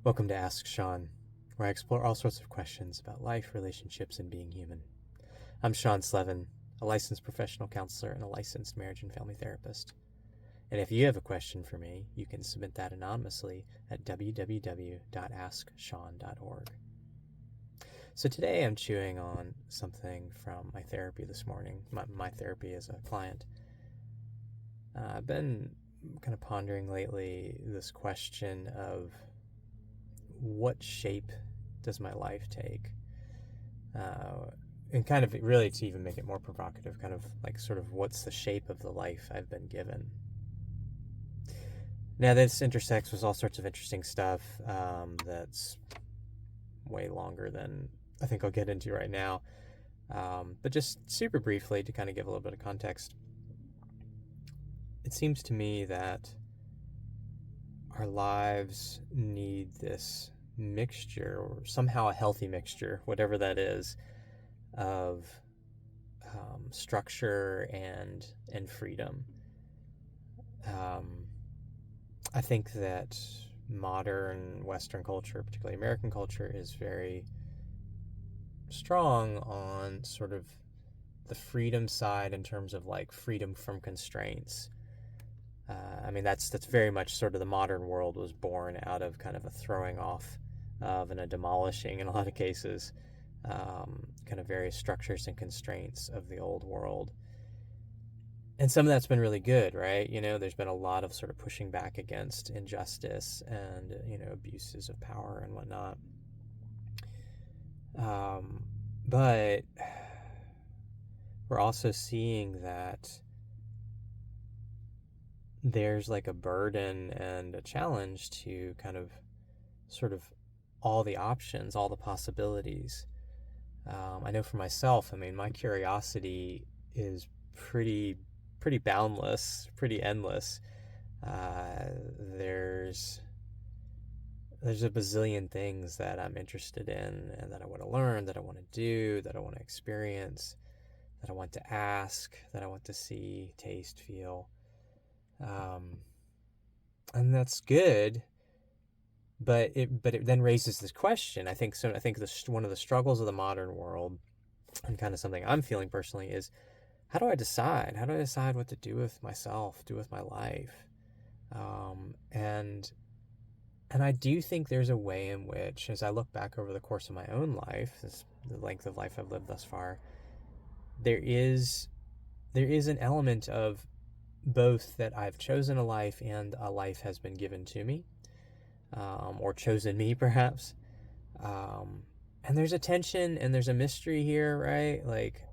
Welcome to Ask Sean, where I explore all sorts of questions about life, relationships, and being human. I'm Sean Slevin, a licensed professional counselor and a licensed marriage and family therapist. And if you have a question for me, you can submit that anonymously at www.asksean.org. So today I'm chewing on something from my therapy this morning, my therapy as a client. I've been kind of pondering lately this question of what shape does my life take? And kind of really to even make it more provocative, kind of like sort of what's the shape of the life I've been given? Now, this intersects with all sorts of interesting stuff that's way longer than I think I'll get into right now. But just super briefly to kind of give a little bit of context, it seems to me that our lives need this mixture, or somehow a healthy mixture, whatever that is, of structure and freedom. I think that modern Western culture, particularly American culture, is very strong on sort of the freedom side in terms of like freedom from constraints. I mean, that's very much sort of the modern world was born out of kind of a throwing off of and a demolishing in a lot of cases, kind of various structures and constraints of the old world. And some of that's been really good, right? You know, there's been a lot of sort of pushing back against injustice and, abuses of power and whatnot. But we're also seeing that there's like a burden and a challenge to kind of sort of all the options, all the possibilities. I know for myself, I mean, my curiosity is pretty boundless, pretty endless. There's a bazillion things that I'm interested in and that I want to learn, that I want to do, that I want to experience, that I want to ask, that I want to see, taste, feel. And that's good, but it then raises this question. I think so. I think one of the struggles of the modern world, and kind of something I'm feeling personally, is how do I decide? How do I decide what to do with myself, do with my life? And I do think there's a way in which, as I look back over the course of my own life, the length of life I've lived thus far, there is an element of both that I've chosen a life and a life has been given to me, or chosen me perhaps. And there's a tension and there's a mystery here, right? Like,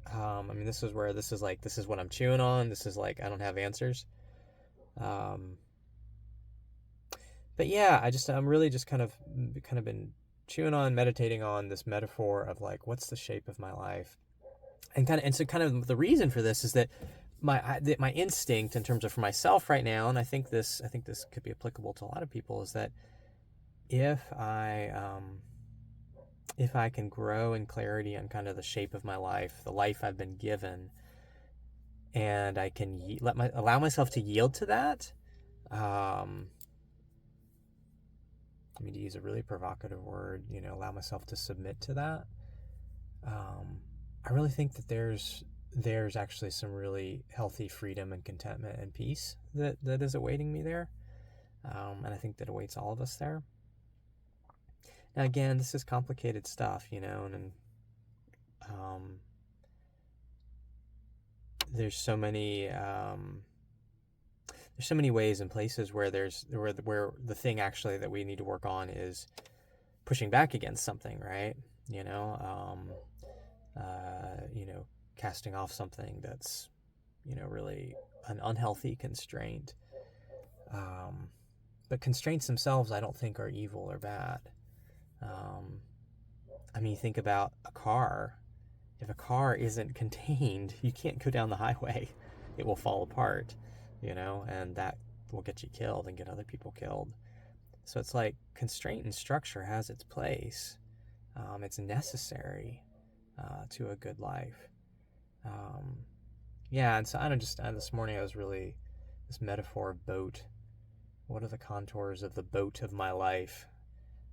I mean, this is what I'm chewing on. This is like, I don't have answers. But yeah, I'm really just kind of been chewing on, meditating on this metaphor of like, what's the shape of my life? And so kind of the reason for this is that my instinct in terms of for myself right now, and I think this could be applicable to a lot of people, is that if I can grow in clarity on kind of the shape of my life, the life I've been given, and I can allow myself to yield to that. I mean, to use a really provocative word, allow myself to submit to that. I really think that there's actually some really healthy freedom and contentment and peace that is awaiting me there. And I think that awaits all of us there. Now, again, this is complicated stuff, and there's so many ways and places where where the thing actually that we need to work on is pushing back against something, right? Casting off something that's, really an unhealthy constraint. But constraints themselves, I don't think, are evil or bad. I mean, think about a car. If a car isn't contained, you can't go down the highway. It will fall apart, and that will get you killed and get other people killed. So it's like constraint and structure has its place. It's necessary to a good life. Yeah, and so this morning I was really, this metaphor of boat. What are the contours of the boat of my life?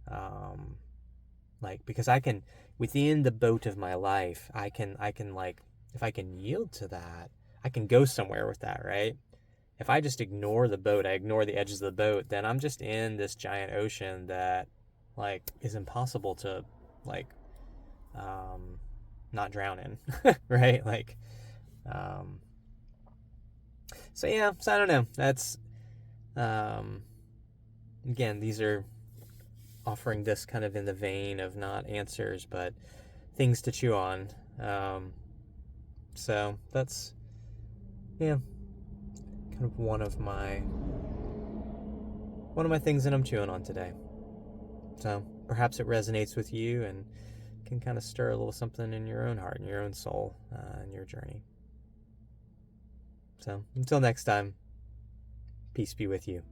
Like, because I can, within the boat of my life, I can like, if I can yield to that, I can go somewhere with that, right? If I just ignore the boat, I ignore the edges of the boat, then I'm just in this giant ocean that, like, is impossible to, like, um, not drown in, right? Like, um, so yeah, so I don't know. That's, um, again, these are offering this kind of in the vein of not answers, but things to chew on. Um, so that's, yeah, kind of one of my things that I'm chewing on today. So perhaps it resonates with you and can kind of stir a little something in your own heart and your own soul in your journey. So until next time, peace be with you.